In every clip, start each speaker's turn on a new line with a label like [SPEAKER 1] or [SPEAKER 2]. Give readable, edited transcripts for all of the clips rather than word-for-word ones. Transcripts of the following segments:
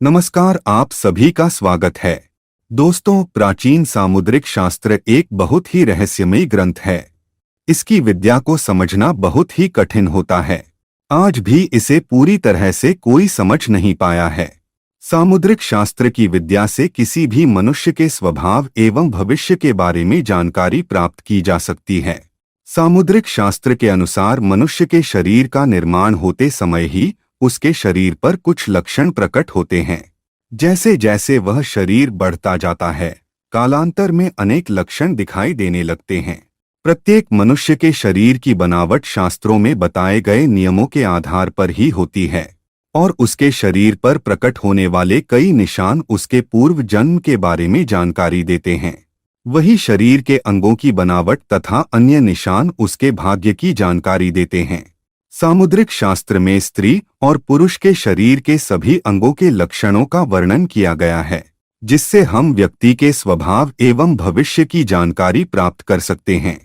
[SPEAKER 1] नमस्कार, आप सभी का स्वागत है। दोस्तों, प्राचीन सामुद्रिक शास्त्र एक बहुत ही रहस्यमयी ग्रंथ है। इसकी विद्या को समझना बहुत ही कठिन होता है। आज भी इसे पूरी तरह से कोई समझ नहीं पाया है। सामुद्रिक शास्त्र की विद्या से किसी भी मनुष्य के स्वभाव एवं भविष्य के बारे में जानकारी प्राप्त की जा सकती है। सामुद्रिक शास्त्र के अनुसार मनुष्य के शरीर का निर्माण होते समय ही उसके शरीर पर कुछ लक्षण प्रकट होते हैं। जैसे जैसे वह शरीर बढ़ता जाता है, कालांतर में अनेक लक्षण दिखाई देने लगते हैं। प्रत्येक मनुष्य के शरीर की बनावट शास्त्रों में बताए गए नियमों के आधार पर ही होती है और उसके शरीर पर प्रकट होने वाले कई निशान उसके पूर्व जन्म के बारे में जानकारी देते हैं। वही शरीर के अंगों की बनावट तथा अन्य निशान उसके भाग्य की जानकारी देते हैं। सामुद्रिक शास्त्र में स्त्री और पुरुष के शरीर के सभी अंगों के लक्षणों का वर्णन किया गया है, जिससे हम व्यक्ति के स्वभाव एवं भविष्य की जानकारी प्राप्त कर सकते हैं।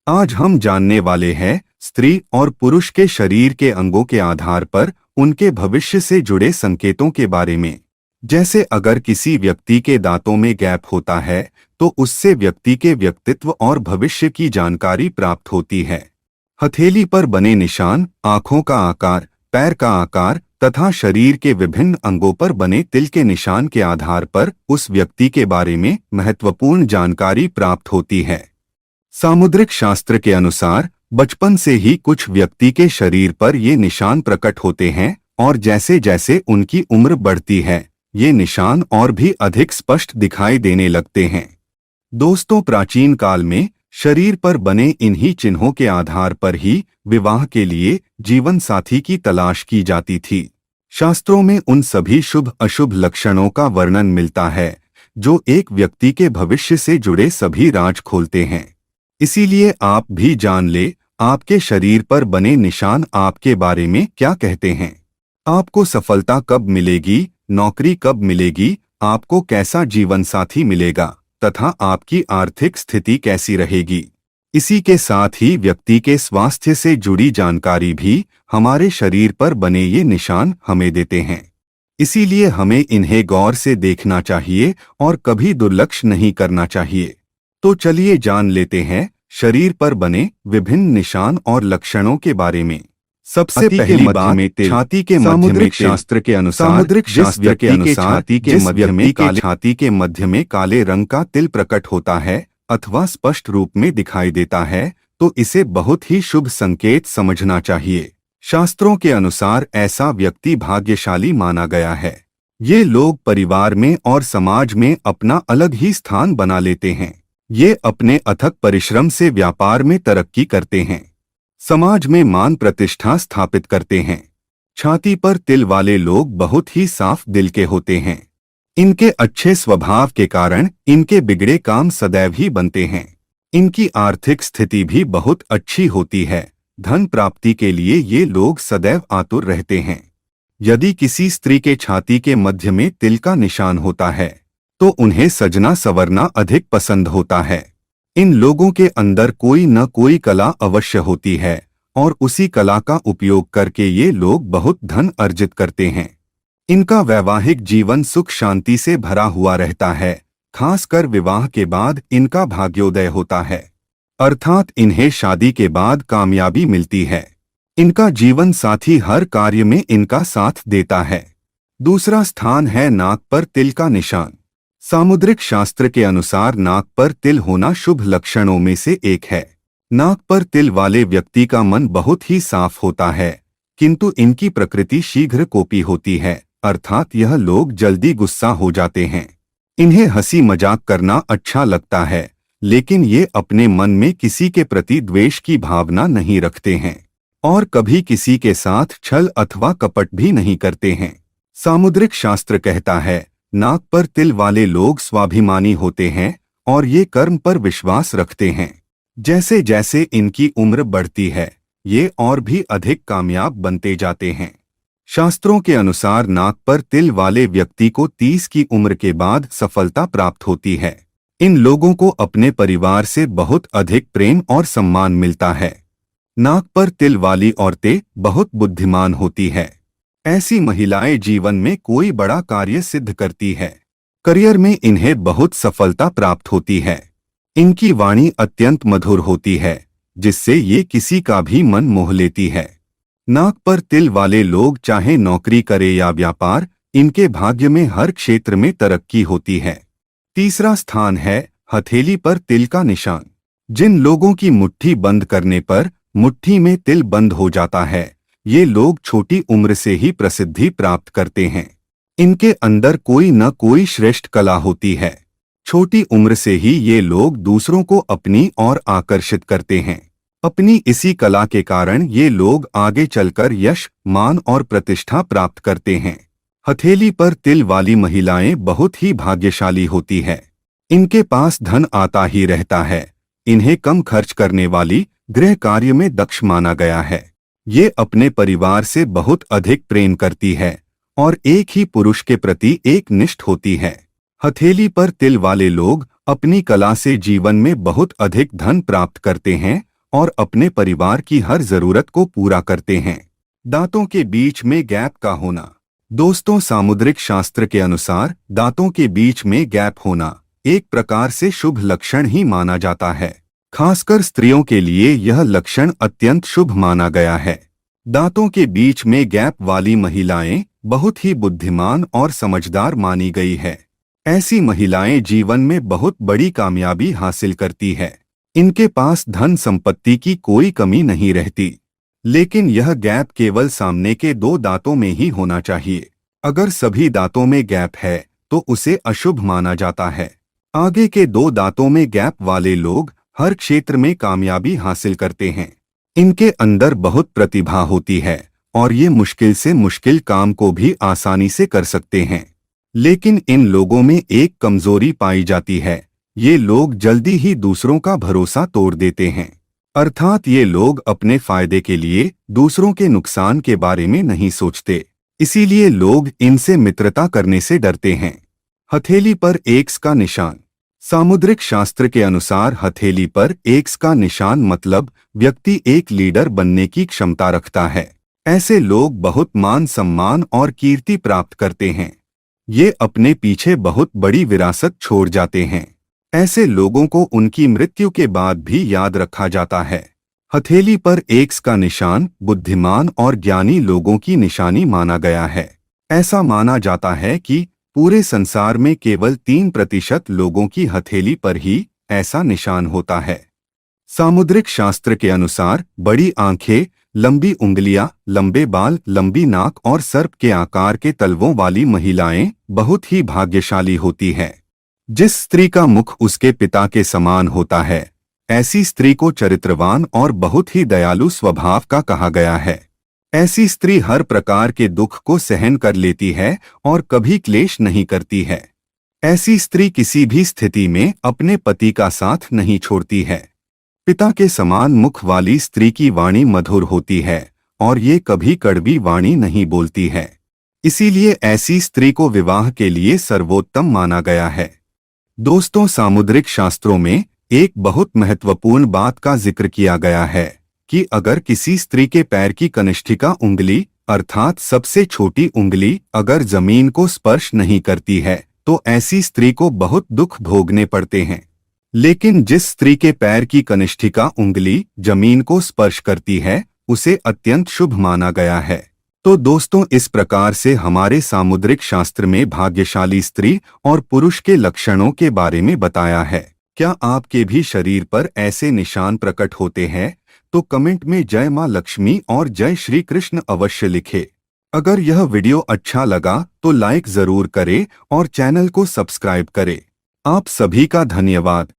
[SPEAKER 1] आज हम जानने वाले हैं स्त्री और पुरुष के शरीर के अंगों के आधार पर उनके भविष्य से जुड़े संकेतों के बारे में। जैसे अगर किसी व्यक्ति के दांतों में गैप होता है तो उससे व्यक्ति के व्यक्तित्व और भविष्य की जानकारी प्राप्त होती है। हथेली पर बने निशान, आँखों का आकार, पैर का आकार तथा शरीर के विभिन्न अंगों पर बने तिल के निशान के आधार पर उस व्यक्ति के बारे में महत्वपूर्ण जानकारी प्राप्त होती है। सामुद्रिक शास्त्र के अनुसार बचपन से ही कुछ व्यक्ति के शरीर पर ये निशान प्रकट होते हैं और जैसे जैसे उनकी उम्र बढ़ती है, ये निशान और भी अधिक स्पष्ट दिखाई देने लगते हैं। दोस्तों, प्राचीन काल में शरीर पर बने इन्हीं चिन्हों के आधार पर ही विवाह के लिए जीवन साथी की तलाश की जाती थी। शास्त्रों में उन सभी शुभ अशुभ लक्षणों का वर्णन मिलता है जो एक व्यक्ति के भविष्य से जुड़े सभी राज खोलते हैं। इसीलिए आप भी जान ले, आपके शरीर पर बने निशान आपके बारे में क्या कहते हैं। आपको सफलता कब मिलेगी, नौकरी कब मिलेगी, आपको कैसा जीवन साथी मिलेगा तथा आपकी आर्थिक स्थिति कैसी रहेगी। इसी के साथ ही व्यक्ति के स्वास्थ्य से जुड़ी जानकारी भी हमारे शरीर पर बने ये निशान हमें देते हैं। इसीलिए हमें इन्हें गौर से देखना चाहिए और कभी दुर्लक्ष्य नहीं करना चाहिए। तो चलिए जान लेते हैं शरीर पर बने विभिन्न निशान और लक्षणों के बारे में। सबसे पहली बात, छाती के सामुद्रिक शास्त्र के अनुसार सामुद्रिक शास्त्र के अनुसार छाती के मध्य में काले रंग का तिल प्रकट होता है अथवा स्पष्ट रूप में दिखाई देता है तो इसे बहुत ही शुभ संकेत समझना चाहिए। शास्त्रों के अनुसार ऐसा व्यक्ति भाग्यशाली माना गया है। ये लोग परिवार में और समाज में अपना अलग ही स्थान बना लेते हैं। ये अपने अथक परिश्रम से व्यापार में तरक्की करते हैं, समाज में मान प्रतिष्ठा स्थापित करते हैं। छाती पर तिल वाले लोग बहुत ही साफ दिल के होते हैं। इनके अच्छे स्वभाव के कारण इनके बिगड़े काम सदैव ही बनते हैं। इनकी आर्थिक स्थिति भी बहुत अच्छी होती है। धन प्राप्ति के लिए ये लोग सदैव आतुर रहते हैं। यदि किसी स्त्री के छाती के मध्य में तिल का निशान होता है तो उन्हें सजना संवरना अधिक पसंद होता है। इन लोगों के अंदर कोई न कोई कला अवश्य होती है और उसी कला का उपयोग करके ये लोग बहुत धन अर्जित करते हैं। इनका वैवाहिक जीवन सुख शांति से भरा हुआ रहता है। खासकर विवाह के बाद इनका भाग्योदय होता है, अर्थात इन्हें शादी के बाद कामयाबी मिलती है। इनका जीवन साथी हर कार्य में इनका साथ देता है। दूसरा स्थान है नाक पर तिल का निशान। सामुद्रिक शास्त्र के अनुसार नाक पर तिल होना शुभ लक्षणों में से एक है। नाक पर तिल वाले व्यक्ति का मन बहुत ही साफ होता है, किंतु इनकी प्रकृति शीघ्र कोपी होती है, अर्थात यह लोग जल्दी गुस्सा हो जाते हैं। इन्हें हंसी मजाक करना अच्छा लगता है, लेकिन ये अपने मन में किसी के प्रति द्वेष की भावना नहीं रखते हैं और कभी किसी के साथ छल अथवा कपट भी नहीं करते हैं। सामुद्रिक शास्त्र कहता है, नाक पर तिल वाले लोग स्वाभिमानी होते हैं और ये कर्म पर विश्वास रखते हैं। जैसे जैसे इनकी उम्र बढ़ती है, ये और भी अधिक कामयाब बनते जाते हैं। शास्त्रों के अनुसार नाक पर तिल वाले व्यक्ति को 30 की उम्र के बाद सफलता प्राप्त होती है। इन लोगों को अपने परिवार से बहुत अधिक प्रेम और सम्मान मिलता है। नाक पर तिल वाली औरतें बहुत बुद्धिमान होती है। ऐसी महिलाएं जीवन में कोई बड़ा कार्य सिद्ध करती है। करियर में इन्हें बहुत सफलता प्राप्त होती है। इनकी वाणी अत्यंत मधुर होती है, जिससे ये किसी का भी मन मोह लेती है। नाक पर तिल वाले लोग चाहे नौकरी करे या व्यापार, इनके भाग्य में हर क्षेत्र में तरक्की होती है। तीसरा स्थान है हथेली पर तिल का निशान। जिन लोगों की मुट्ठी बंद करने पर मुट्ठी में तिल बंद हो जाता है, ये लोग छोटी उम्र से ही प्रसिद्धि प्राप्त करते हैं। इनके अंदर कोई न कोई श्रेष्ठ कला होती है। छोटी उम्र से ही ये लोग दूसरों को अपनी ओर आकर्षित करते हैं। अपनी इसी कला के कारण ये लोग आगे चलकर यश, मान और प्रतिष्ठा प्राप्त करते हैं। हथेली पर तिल वाली महिलाएं बहुत ही भाग्यशाली होती है। इनके पास धन आता ही रहता है। इन्हें कम खर्च करने वाली, गृह कार्य में दक्ष माना गया है। ये अपने परिवार से बहुत अधिक प्रेम करती है और एक ही पुरुष के प्रति एक निष्ठ होती है। हथेली पर तिल वाले लोग अपनी कला से जीवन में बहुत अधिक धन प्राप्त करते हैं और अपने परिवार की हर जरूरत को पूरा करते हैं। दांतों के बीच में गैप का होना। दोस्तों, सामुद्रिक शास्त्र के अनुसार दांतों के बीच में गैप होना एक प्रकार से शुभ लक्षण ही माना जाता है। खासकर स्त्रियों के लिए यह लक्षण अत्यंत शुभ माना गया है। दांतों के बीच में गैप वाली महिलाएं बहुत ही बुद्धिमान और समझदार मानी गई है। ऐसी महिलाएं जीवन में बहुत बड़ी कामयाबी हासिल करती है। इनके पास धन संपत्ति की कोई कमी नहीं रहती। लेकिन यह गैप केवल सामने के 2 दांतों में ही होना चाहिए। अगर सभी दांतों में गैप है तो उसे अशुभ माना जाता है। आगे के 2 दांतों में गैप वाले लोग हर क्षेत्र में कामयाबी हासिल करते हैं। इनके अंदर बहुत प्रतिभा होती है और ये मुश्किल से मुश्किल काम को भी आसानी से कर सकते हैं। लेकिन इन लोगों में एक कमजोरी पाई जाती है। ये लोग जल्दी ही दूसरों का भरोसा तोड़ देते हैं। अर्थात ये लोग अपने फायदे के लिए दूसरों के नुकसान के बारे में नहीं सोचते। इसीलिए लोग इनसे मित्रता करने से डरते हैं। हथेली पर एक्स का निशान। सामुद्रिक शास्त्र के अनुसार हथेली पर एक्स का निशान मतलब व्यक्ति एक लीडर बनने की क्षमता रखता है। ऐसे लोग बहुत मान सम्मान और कीर्ति प्राप्त करते हैं। ये अपने पीछे बहुत बड़ी विरासत छोड़ जाते हैं। ऐसे लोगों को उनकी मृत्यु के बाद भी याद रखा जाता है। हथेली पर एक्स का निशान बुद्धिमान और ज्ञानी लोगों की निशानी माना गया है। ऐसा माना जाता है कि पूरे संसार में केवल 3% लोगों की हथेली पर ही ऐसा निशान होता है। सामुद्रिक शास्त्र के अनुसार बड़ी आंखें, लंबी उंगलियां, लंबे बाल, लंबी नाक और सर्प के आकार के तलवों वाली महिलाएं बहुत ही भाग्यशाली होती है। जिस स्त्री का मुख उसके पिता के समान होता है, ऐसी स्त्री को चरित्रवान और बहुत ही दयालु स्वभाव का कहा गया है। ऐसी स्त्री हर प्रकार के दुख को सहन कर लेती है और कभी क्लेश नहीं करती है। ऐसी स्त्री किसी भी स्थिति में अपने पति का साथ नहीं छोड़ती है। पिता के समान मुख वाली स्त्री की वाणी मधुर होती है और ये कभी कड़वी वाणी नहीं बोलती है। इसीलिए ऐसी स्त्री को विवाह के लिए सर्वोत्तम माना गया है। दोस्तों, सामुद्रिक शास्त्रों में एक बहुत महत्वपूर्ण बात का जिक्र किया गया है कि अगर किसी स्त्री के पैर की कनिष्ठिका उंगली अर्थात सबसे छोटी उंगली अगर जमीन को स्पर्श नहीं करती है तो ऐसी स्त्री को बहुत दुख भोगने पड़ते हैं। लेकिन जिस स्त्री के पैर की कनिष्ठिका उंगली जमीन को स्पर्श करती है उसे अत्यंत शुभ माना गया है। तो दोस्तों, इस प्रकार से हमारे सामुद्रिक शास्त्र में भाग्यशाली स्त्री और पुरुष के लक्षणों के बारे में बताया है। क्या आपके भी शरीर पर ऐसे निशान प्रकट होते हैं? तो कमेंट में जय मां लक्ष्मी और जय श्री कृष्ण अवश्य लिखें। अगर यह वीडियो अच्छा लगा तो लाइक जरूर करें और चैनल को सब्सक्राइब करें। आप सभी का धन्यवाद।